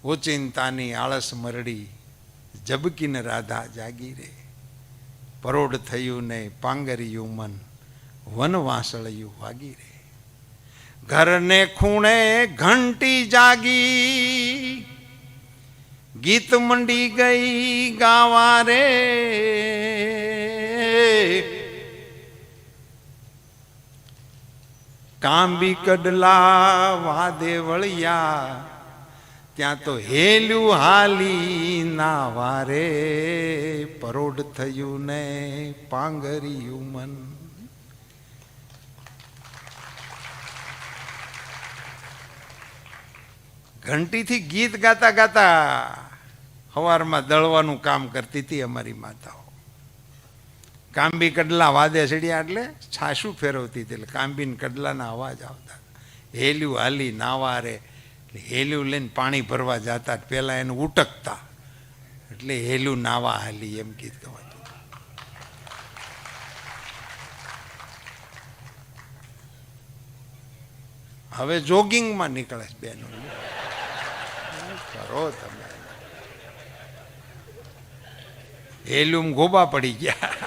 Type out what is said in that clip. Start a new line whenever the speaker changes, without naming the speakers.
ઓચિંતાની આળસ મરડી, જબકીને રાધા જાગી રે. પરોઢ થયું ને પાંગરિયું મન, વનવાસળિયું વાગી રે. ઘરને ખૂણે ઘંટી જાગી, ગીત મંડી ગઈ ગાવા રે. કાંબી કડલા વાદે વળિયા, ત્યાં તો હેલું હાલી ના વારે. પરોઢ થયું ને પાંગરિયું મન. ઘંટીથી ગીત ગાતા ગાતા સવારમાં દળવાનું કામ કરતી હતી અમારી માતાઓ. કાંબી કડલા વાદે ચડ્યા એટલે છાશું ફેરવતી હતી, એટલે કાંબીને કડલાના અવાજ આવતા. હેલું હાલી નાવા રે, હેલું લઈને પાણી ભરવા જતા, પેલા એને ઉટકતા, એટલે હેલું નાવા હાલી એમ ગીત ગવાતું. હવે જોગિંગમાં નીકળે છે બેનો. કરો તમે. હેલું ગોબા પડી ગયા.